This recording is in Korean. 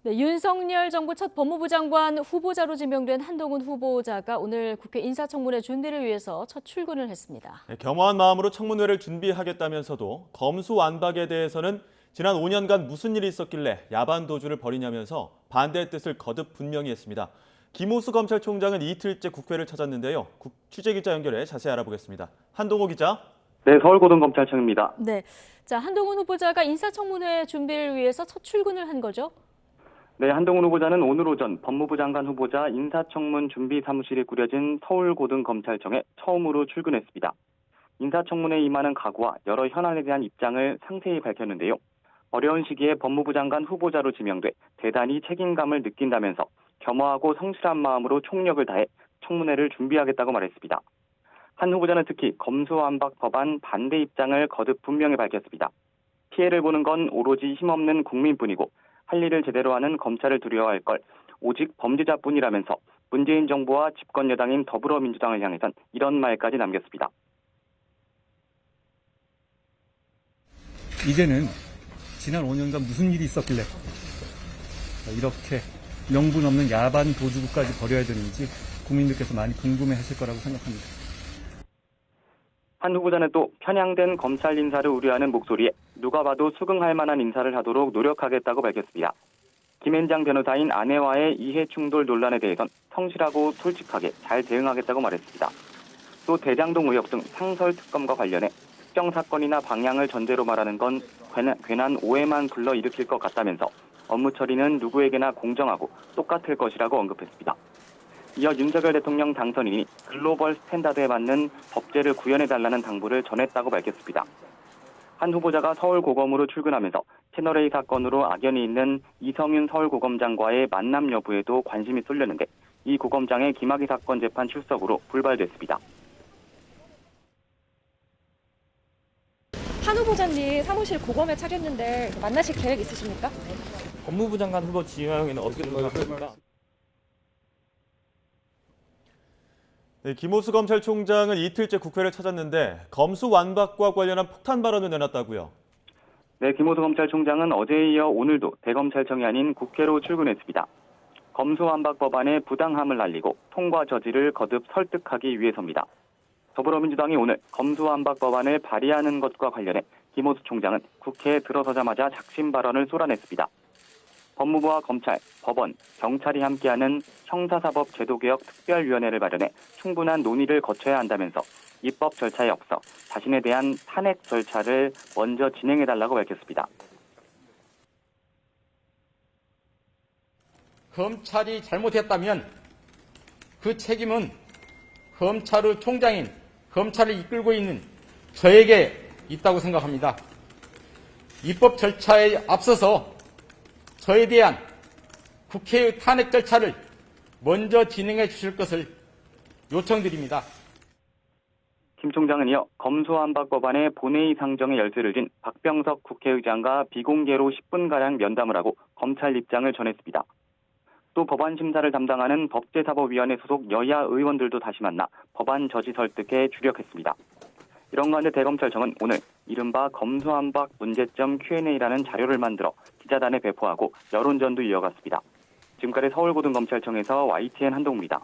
네, 윤석열 정부 첫 법무부 장관 후보자로 지명된 한동훈 후보자가 오늘 국회 인사청문회 준비를 위해서 첫 출근을 했습니다. 네, 겸허한 마음으로 청문회를 준비하겠다면서도 검수완박에 대해서는 지난 5년간 무슨 일이 있었길래 야반 도주를 벌이냐면서 반대의 뜻을 거듭 분명히 했습니다. 김호수 검찰총장은 이틀째 국회를 찾았는데요. 취재기자 연결해 자세히 알아보겠습니다. 한동호 기자. 네, 서울고등검찰청입니다. 네, 자 한동훈 후보자가 인사청문회 준비를 위해서 첫 출근을 한 거죠? 네, 한동훈 후보자는 오늘 오전 법무부 장관 후보자 인사청문 준비 사무실이 꾸려진 서울고등검찰청에 처음으로 출근했습니다. 인사청문회에 임하는 각오와 여러 현안에 대한 입장을 상세히 밝혔는데요. 어려운 시기에 법무부 장관 후보자로 지명돼 대단히 책임감을 느낀다면서 겸허하고 성실한 마음으로 총력을 다해 청문회를 준비하겠다고 말했습니다. 한 후보자는 특히 검수완박 법안 반대 입장을 거듭 분명히 밝혔습니다. 피해를 보는 건 오로지 힘없는 국민뿐이고 할 일을 제대로 하는 검찰을 두려워할 걸 오직 범죄자뿐이라면서 문재인 정부와 집권 여당인 더불어민주당을 향해선 이런 말까지 남겼습니다. 이제는 지난 5년간 무슨 일이 있었길래 이렇게 명분 없는 야반 도주까지 벌여야 되는지 국민들께서 많이 궁금해하실 거라고 생각합니다. 한 후보자는 또 편향된 검찰 인사를 우려하는 목소리에 누가 봐도 수긍할 만한 인사를 하도록 노력하겠다고 밝혔습니다. 김앤장 변호사인 아내와의 이해 충돌 논란에 대해선 성실하고 솔직하게 잘 대응하겠다고 말했습니다. 또 대장동 의혹 등 상설 특검과 관련해 특정 사건이나 방향을 전제로 말하는 건 괜한 오해만 불러일으킬 것 같다면서 업무 처리는 누구에게나 공정하고 똑같을 것이라고 언급했습니다. 이어 윤석열 대통령 당선인이 글로벌 스탠다드에 맞는 법제를 구현해달라는 당부를 전했다고 밝혔습니다. 한 후보자가 서울고검으로 출근하면서 채널A 사건으로 악연이 있는 이성윤 서울고검장과의 만남 여부에도 관심이 쏠렸는데 이 고검장의 김학의 사건 재판 출석으로 불발됐습니다. 한 후보자님 사무실 고검에 차렸는데 만나실 계획 있으십니까? 법무부 장관 후보 지명에는 어떻게 생각하십니까? 네, 김호수 검찰총장은 이틀째 국회를 찾았는데 검수완박과 관련한 폭탄 발언을 내놨다고요. 네, 김호수 검찰총장은 어제에 이어 오늘도 대검찰청이 아닌 국회로 출근했습니다. 검수완박 법안의 부당함을 알리고 통과 저지를 거듭 설득하기 위해서입니다. 더불어민주당이 오늘 검수완박 법안을 발의하는 것과 관련해 김호수 총장은 국회에 들어서자마자 작심 발언을 쏟아냈습니다. 법무부와 검찰, 법원, 경찰이 함께하는 형사사법 제도개혁 특별위원회를 마련해 충분한 논의를 거쳐야 한다면서 입법 절차에 앞서 자신에 대한 탄핵 절차를 먼저 진행해달라고 밝혔습니다. 검찰이 잘못했다면 그 책임은 검찰의 총장인 검찰을 이끌고 있는 저에게 있다고 생각합니다. 입법 절차에 앞서서 저에 대한 국회의 탄핵 절차를 먼저 진행해 주실 것을 요청드립니다. 김 총장은 이어 검수완박 법안의 본회의 상정에 열쇠를 쥔 박병석 국회의장과 비공개로 10분가량 면담을 하고 검찰 입장을 전했습니다. 또 법안 심사를 담당하는 법제사법위원회 소속 여야 의원들도 다시 만나 법안 저지 설득에 주력했습니다. 이런 가운데 대검찰청은 오늘 이른바 검수완박 문제점 Q&A라는 자료를 만들어 기자단에 배포하고 여론전도 이어갔습니다. 지금까지 서울고등검찰청에서 YTN 한동우입니다.